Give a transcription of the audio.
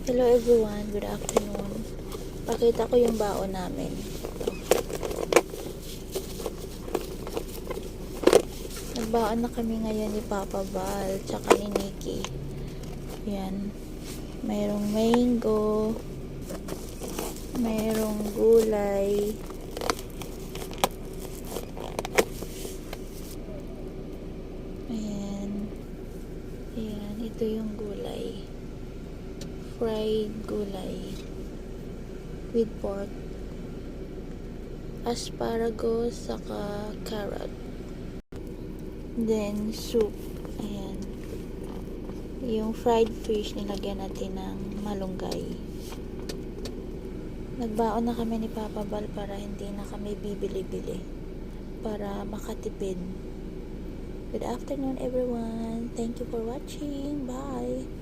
Hello everyone, good afternoon. Pakita ko yung baon namin. Nagbaon na kami ngayon ni Papa Bal, tsaka ni Nikki. Yan. Mayroong mango, mayroong gulay, ayan. Ayan, ito yung gulay. Fried gulay with pork, asparagus, saka carrot. Then soup. Ayan. Yung fried fish nilagyan natin ng malunggay. Nagbaon na kami ni Papa Bal para hindi na kami bibili-bili, para makatipid. Good afternoon everyone. Thank you for watching. Bye.